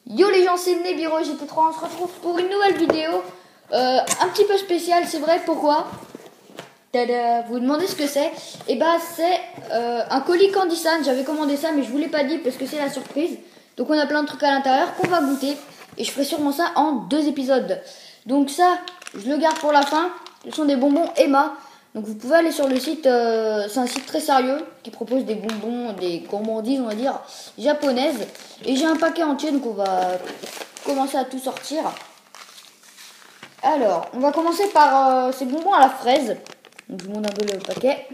Yo les gens, c'est Nebiro, GT3, on se retrouve pour une nouvelle vidéo un petit peu spéciale, c'est vrai, pourquoi? Tada, vous vous demandez ce que c'est? Et bah c'est un colis Candy San, j'avais commandé ça mais je vous l'ai pas dit parce que c'est la surprise. Donc on a plein de trucs à l'intérieur qu'on va goûter et je ferai sûrement ça en 2 épisodes. Donc ça, je le garde pour la fin, ce sont des bonbons Emma. Donc vous pouvez aller sur le site, c'est un site très sérieux qui propose des bonbons, des gourmandises on va dire, japonaises. Et j'ai un paquet entier donc on va commencer à tout sortir. Alors, on va commencer par ces bonbons à la fraise. Donc je vous montre un peu le paquet.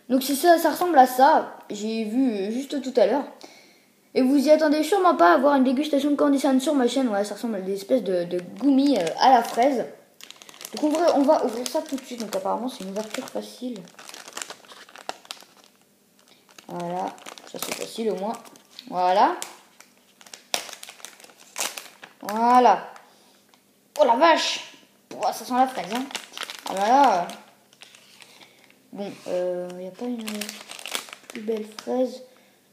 Donc c'est ça, ça ressemble à ça. J'ai vu juste tout à l'heure. Et vous y attendez sûrement pas à voir une dégustation de Candy San sur ma chaîne. Ouais, ça ressemble à des espèces de goumis à la fraise. Donc on va ouvrir ça tout de suite. Donc apparemment c'est une ouverture facile. Voilà, ça c'est facile au moins. Voilà. Voilà. Oh la vache. Oh, ça sent la fraise hein. Ah bah là. Bon, il n'y a pas une plus belle fraise.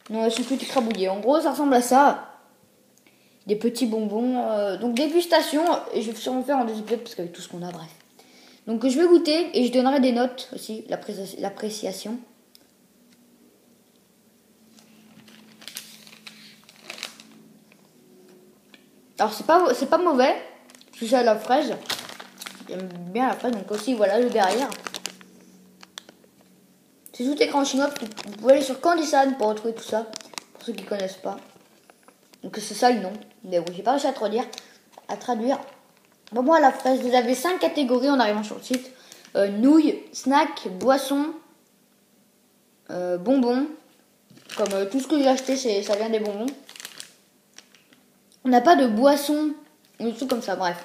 Non, elles sont toutes écrabouillées. En gros, ça ressemble à ça. Des petits bonbons. Donc, dégustation. Et je vais sûrement faire en 2 épisodes parce qu'avec tout ce qu'on a, bref. Donc, je vais goûter et je donnerai des notes aussi. L'appréciation. Alors, c'est pas mauvais. Parce que c'est à la fraise. J'aime bien la fraise. Donc, aussi, voilà le derrière. C'est tout écran chinois. Vous pouvez aller sur Candy San pour retrouver tout ça. Pour ceux qui connaissent pas. Donc c'est ça le nom. Mais bon, j'ai pas réussi à traduire. Bon, moi, la fraise, vous avez 5 catégories en arrivant sur le site. Nouilles, snacks, boissons, bonbons. Comme tout ce que j'ai acheté, ça vient des bonbons. On n'a pas de boissons ou des trucs comme ça, bref.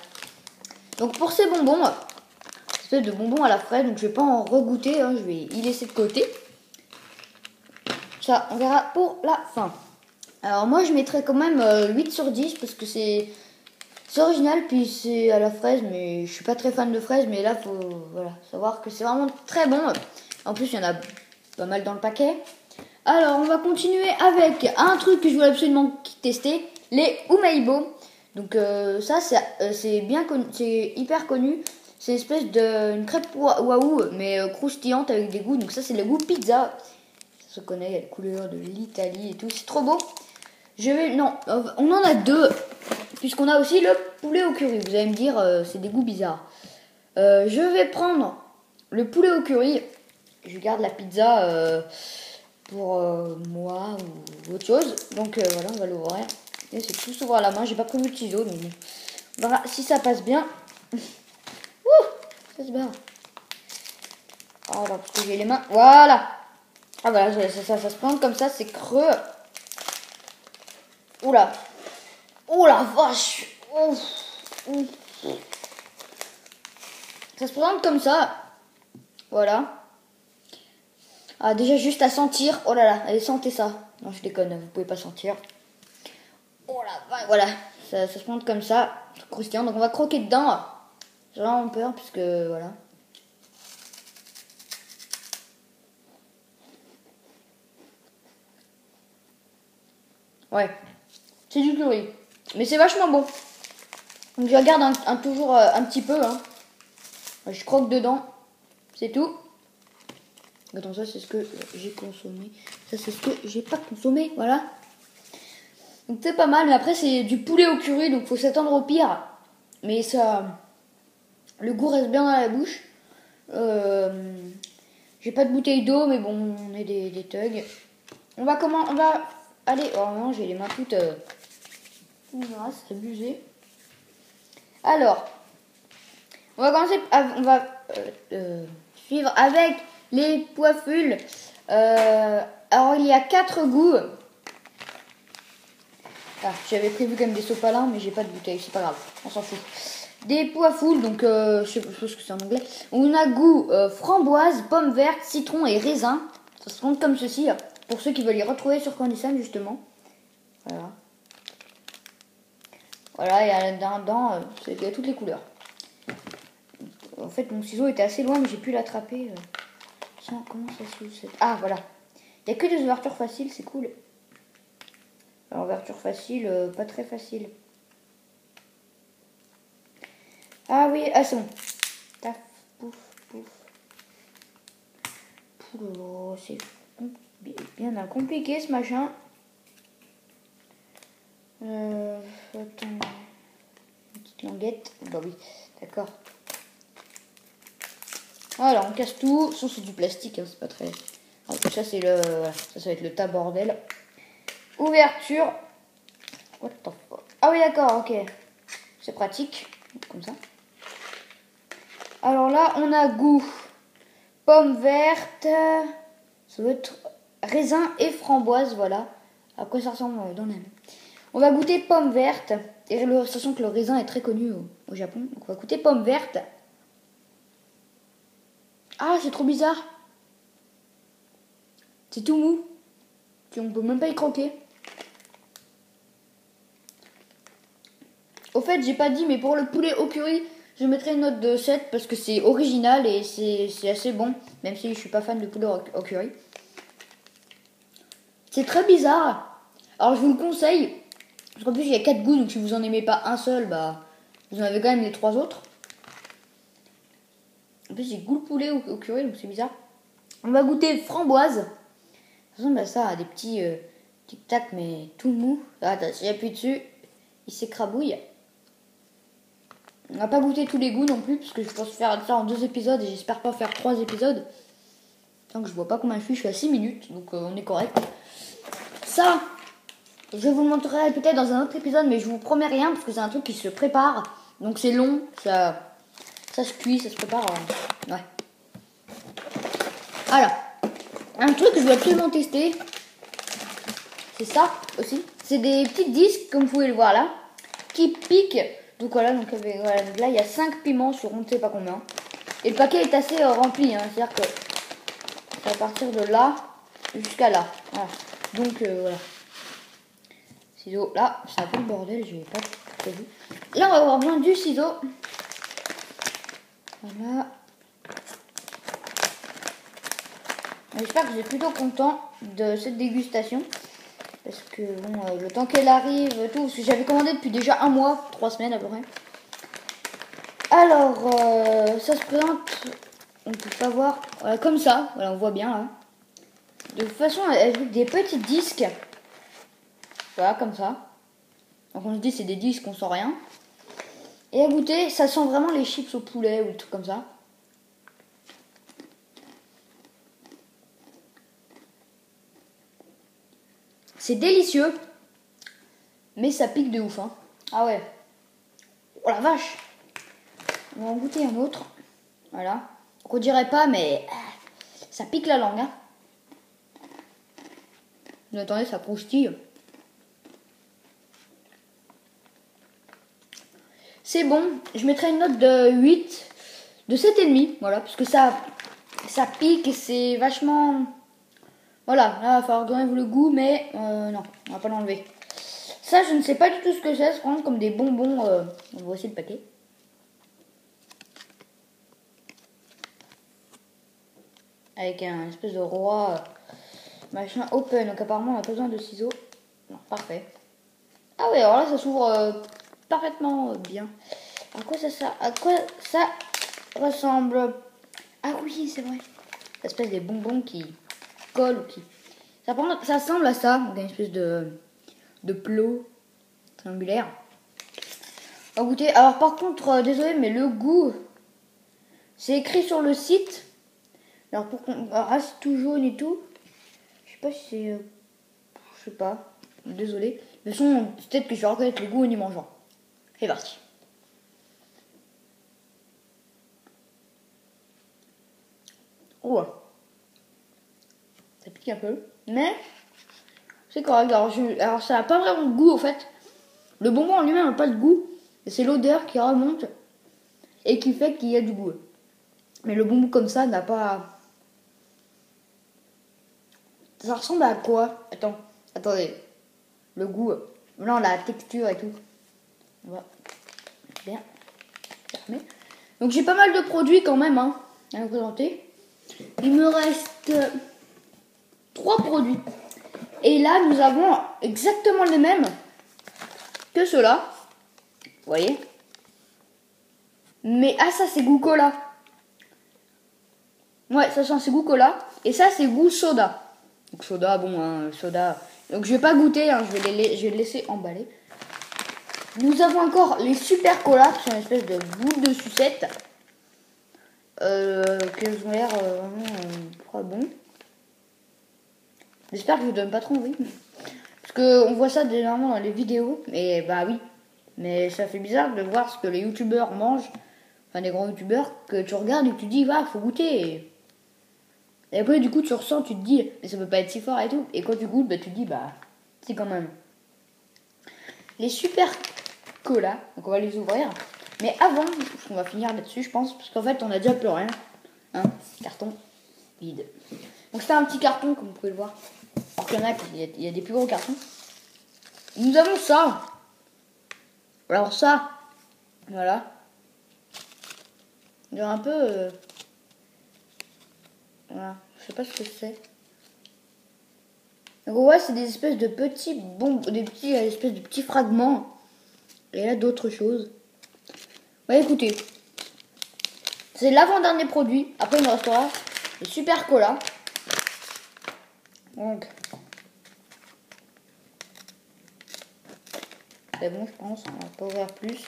Donc pour ces bonbons, espèce de bonbons à la fraise, donc je vais pas en regoûter, hein, je vais y laisser de côté. Ça, on verra pour la fin. Alors moi je mettrais quand même 8 sur 10 parce que c'est original, puis c'est à la fraise, mais je suis pas très fan de fraises, mais là faut savoir que c'est vraiment très bon. En plus il y en a pas mal dans le paquet. Alors on va continuer avec un truc que je voulais absolument tester, les Umeibo. Donc ça c'est bien connu, c'est hyper connu. C'est une espèce une crêpe waouh mais croustillante avec des goûts. Donc ça c'est le goût pizza. Ça se connaît, il y a la couleur de l'Italie et tout, c'est trop beau. On en a 2, puisqu'on a aussi le poulet au curry. Vous allez me dire, c'est des goûts bizarres. Je vais prendre le poulet au curry. Je garde la pizza pour moi ou autre chose. Donc voilà, on va l'ouvrir. Et c'est tout s'ouvre à la main. J'ai pas prévu le ciseau, donc bon. Voilà, si ça passe bien. Ouh, ça se barre. Alors, parce que j'ai les mains. Voilà. Ah voilà, ça se plante comme ça, c'est creux. Oula. Oh la vache. Ouf. Ouf. Ça se présente comme ça. Voilà. Ah déjà juste à sentir. Oh là là, allez sentez ça. Non je déconne, vous pouvez pas sentir. Oh la vache. Voilà. Ça se présente comme ça. Croustillant. Donc on va croquer dedans. J'ai vraiment peur puisque voilà. Ouais. C'est du curry. Mais c'est vachement bon. Donc je regarde toujours un petit peu. Hein. Je croque dedans. C'est tout. Attends, ça c'est ce que j'ai consommé. Ça c'est ce que j'ai pas consommé. Voilà. Donc c'est pas mal. Mais après c'est du poulet au curry. Donc faut s'attendre au pire. Mais ça... Le goût reste bien dans la bouche. J'ai pas de bouteille d'eau. Mais bon, on est des thugs. On va aller... Oh non, j'ai les mains toutes... c'est abusé. Alors... On va commencer... On va suivre avec... les poifules. Alors il y a 4 goûts. Ah, j'avais prévu quand même des sopalins, mais j'ai pas de bouteille, c'est pas grave, on s'en fout. Des poifules, donc je suppose que c'est en anglais. On a goût framboise, pomme verte, citron et raisin. Ça se compte comme ceci, pour ceux qui veulent les retrouver sur Candy San justement. Voilà. Voilà, il y a dedans, il y a toutes les couleurs. En fait, mon ciseau était assez loin, mais j'ai pu l'attraper. Tiens, comment ça se fait? Ah, voilà. Il n'y a que des ouvertures faciles, c'est cool. Alors, ouverture facile, pas très facile. Ah oui, ah c'est bon. Taf, pouf, pouf. Poulolo, c'est bien compliqué ce machin. Attends. Une petite languette. Bah oui, d'accord. Alors, on casse tout. Ça, c'est du plastique, hein, c'est pas très... Alors, ça, c'est le... Voilà, ça va être le tas bordel. Ouverture. What the fuck. Ah oui, d'accord, ok. C'est pratique. Comme ça. Alors là, on a goût. Pomme verte. Ça doit être raisin et framboise, voilà. À quoi ça ressemble dans la main. On va goûter pomme verte. Et sachant que le raisin est très connu au Japon. Donc on va goûter pomme verte. Ah, c'est trop bizarre. C'est tout mou. On peut même pas y croquer. Au fait, j'ai pas dit, mais pour le poulet au curry, je mettrai une note de 7 parce que c'est original et c'est assez bon. Même si je suis pas fan de poulet au curry. C'est très bizarre. Alors je vous le conseille. Parce qu'en plus il y a 4 goûts, donc si vous en aimez pas un seul, bah vous en avez quand même les 3 autres. En plus j'ai goût le poulet au curry, donc c'est bizarre. On va goûter framboise. Ça ressemble à ça, à des petits tic-tac, mais tout mou. Ah, si j'appuie dessus, il s'écrabouille. On va pas goûter tous les goûts non plus, parce que je pense faire ça en 2 épisodes et j'espère pas faire 3 épisodes. Tant que je vois pas combien je suis à 6 minutes, donc on est correct. Ça, je vous le montrerai peut-être dans un autre épisode, mais je vous promets rien, parce que c'est un truc qui se prépare. Donc c'est long, ça se cuit, ça se prépare. Ouais. Voilà. Un truc que je veux absolument tester, c'est ça aussi. C'est des petits disques, comme vous pouvez le voir là, qui piquent. Donc voilà, donc là il y a 5 piments sur on ne sait pas combien. Et le paquet est assez rempli, hein, c'est-à-dire que ça va partir de là jusqu'à là. Voilà. Donc voilà. Ciseaux, là, c'est un peu le bordel, j'ai pas prévu. Là, on va avoir besoin du ciseau. Voilà. J'espère que vous êtes plutôt content de cette dégustation. Parce que bon, le temps qu'elle arrive, tout, parce que j'avais commandé depuis déjà 1 mois, 3 semaines à peu près. Alors, ça se présente, on peut pas voir, voilà, comme ça, voilà, on voit bien là. De toute façon, avec des petits disques. Voilà, comme ça. Donc on se dit c'est des disques, on sent rien. Et à goûter, ça sent vraiment les chips au poulet ou des trucs comme ça. C'est délicieux. Mais ça pique de ouf, hein. Ah ouais. Oh la vache. On va en goûter un autre. Voilà. On dirait pas, mais ça pique la langue, hein. Mais attendez, ça croustille. C'est bon. Je mettrai une note de 8, de 7,5. Voilà, parce que ça pique et c'est vachement... Voilà, là, il va falloir donner le goût, mais non, on va pas l'enlever. Ça, je ne sais pas du tout ce que c'est. C'est vraiment comme des bonbons. Voici le paquet. Avec un espèce de roi machin open. Donc apparemment, on n'a pas besoin de ciseaux. Non, parfait. Ah oui, alors là, ça s'ouvre parfaitement bien. À quoi ça ressemble? Ah oui, c'est vrai. Espèce des bonbons qui collent ou qui... Ça ressemble à ça. Donc une espèce de plot triangulaire. On va goûter. Alors par contre, désolé, mais le goût, c'est écrit sur le site. Alors pour qu'on reste tout jaune et tout. Je sais pas si c'est... je sais pas. Désolé. De toute façon, peut-être que je vais reconnaître le goût en y mangeant. C'est parti. Oh. Ça pique un peu. Mais c'est correct. Alors ça n'a pas vraiment de goût en fait. Le bonbon en lui-même n'a pas de goût. C'est l'odeur qui remonte et qui fait qu'il y a du goût. Mais le bonbon comme ça n'a pas... Ça ressemble à quoi? Attendez. Le goût. Non, la texture et tout. On va bien fermer. Donc j'ai pas mal de produits quand même hein, à vous présenter. Il me reste 3 produits. Et là, nous avons exactement les mêmes que ceux-là. Vous voyez? Mais ah, ça c'est goût cola. Ouais, ça c'est goût cola. Et ça c'est goût soda. Donc soda, bon, hein, soda. Donc je vais pas goûter, hein, je vais le laisser emballer. Nous avons encore les super cola, qui sont une espèce de boule de sucette. Qui ont l'air vraiment bon. J'espère que je vous donne pas trop envie. Parce que on voit ça généralement dans les vidéos. Et bah oui. Mais ça fait bizarre de voir ce que les youtubeurs mangent. Enfin, des grands youtubeurs que tu regardes et que tu dis, va, faut goûter. Et après, du coup, tu ressens, tu te dis, mais ça peut pas être si fort et tout. Et quand tu goûtes, bah, tu te dis, bah, c'est quand même. Les super cola, donc on va les ouvrir. Mais avant, on va finir là-dessus, je pense, parce qu'en fait, on a déjà plus rien. Hein, carton vide. Donc c'est un petit carton, comme vous pouvez le voir. Alors qu'il y en a, il y a des plus gros cartons. Nous avons ça. Alors ça, voilà. Il y a un peu... voilà, je sais pas ce que c'est. Donc ouais, c'est des espèces de petits bombes, des petits espèces de petits fragments. Et là, d'autres choses. Ouais, écoutez. C'est l'avant-dernier produit. Après, il me restera le super cola. Donc, c'est bon, je pense. On va pas ouvrir plus.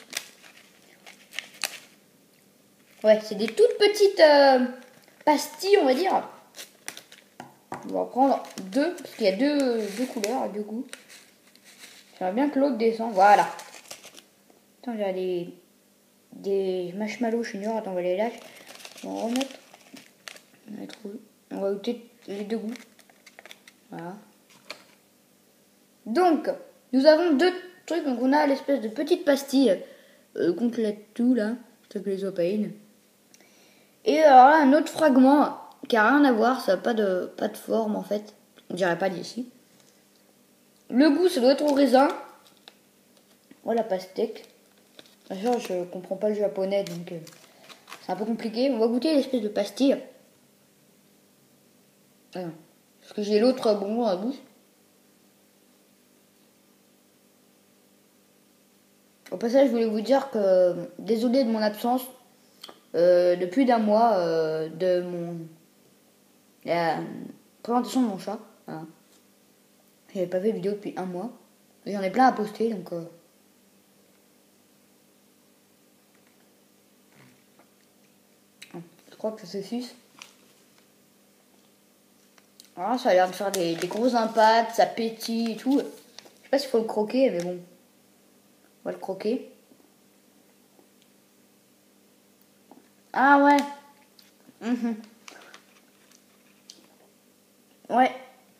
Ouais, c'est des toutes petites pastilles, on va dire. On va en prendre deux, parce qu'il y a deux couleurs et deux goûts. J'aimerais bien que l'autre descende. Voilà. Attends, il y a des marshmallows junior. Attends, on va les lâcher. On va remettre. On va goûter les deux goûts. Voilà. Donc, nous avons deux trucs. Donc, on a l'espèce de petite pastille contre la tout là. Truc les opaines. Et alors là, un autre fragment qui a rien à voir. Ça n'a pas de forme en fait. On dirait pas d'ici. Le goût, ça doit être au raisin. Voilà, pastèque. Genre, je comprends pas le japonais, donc c'est un peu compliqué. On va goûter l'espèce de pastille. Parce que j'ai l'autre bonbon à la bouche. Au passage, je voulais vous dire que désolé de mon absence de plus d'un mois de la présentation de mon chat. Voilà. J'avais pas fait de vidéo depuis un mois. J'en ai plein à poster, donc je crois que ça suffit. Alors, ça a l'air de faire des gros impacts, ça pétille et tout. Je sais pas s'il faut le croquer, mais bon. On va le croquer. Ah ouais. Ouais.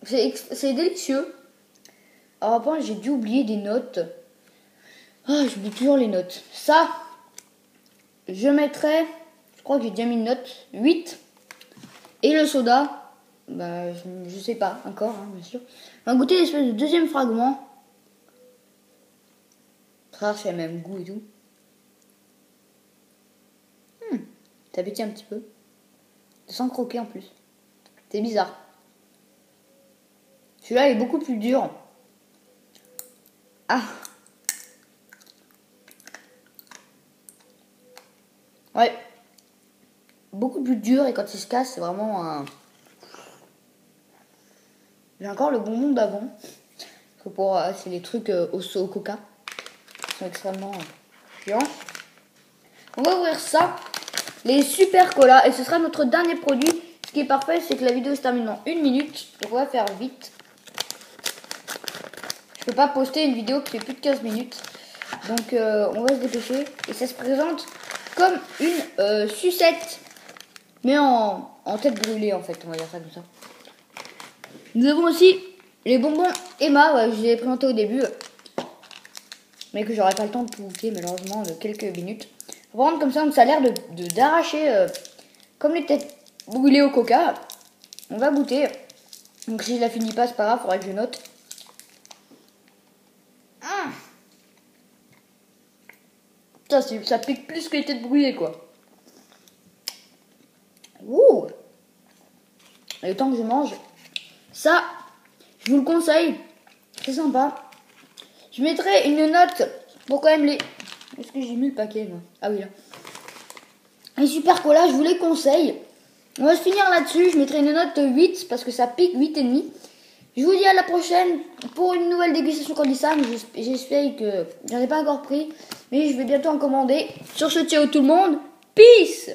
C'est délicieux. Alors après, j'ai dû oublier des notes. Ah, j'oublie toujours les notes. Ça, je mettrais... Je crois que j'ai déjà mis une note. 8. Et le soda, bah, je sais pas encore, hein, bien sûr. On va goûter l'espèce de deuxième fragment. Très c'est le même goût et tout. Ça pétille un petit peu. Sans croquer en plus. C'est bizarre. Celui-là est beaucoup plus dur. Ah. Ouais. Beaucoup plus dur et quand il se casse, c'est vraiment un... J'ai encore le bonbon d'avant. C'est les trucs au coca. Ils sont extrêmement chiants. On va ouvrir ça. Les super cola. Et ce sera notre dernier produit. Ce qui est parfait, c'est que la vidéo se termine en 1 minute. Donc on va faire vite. Je peux pas poster une vidéo qui fait plus de 15 minutes. Donc on va se dépêcher. Et ça se présente comme une sucette. Mais en tête brûlée en fait. On va dire ça comme ça. Nous avons aussi les bonbons Emma. Ouais, je les ai présentés au début. Mais que j'aurai pas le temps de tout goûter malheureusement de quelques minutes. On va prendre comme ça. Donc ça a l'air d'arracher comme les têtes brûlées au coca. On va goûter. Donc si je la finis pas, c'est pas grave. Faudra que je note. Ça pique plus que les têtes brûlées, quoi. Ouh. Et le temps que je mange, ça, Je vous le conseille. C'est sympa. Je mettrai une note pour quand même les... Est-ce que j'ai mis le paquet moi? Ah oui là. Les super cola, je vous les conseille. On va se finir là-dessus. Je mettrai une note 8 parce que ça pique 8,5. Je vous dis à la prochaine pour une nouvelle dégustation Candy Sam. J'espère que j'en ai pas encore pris. Mais je vais bientôt en commander. Sur ce, ciao tout le monde. Peace!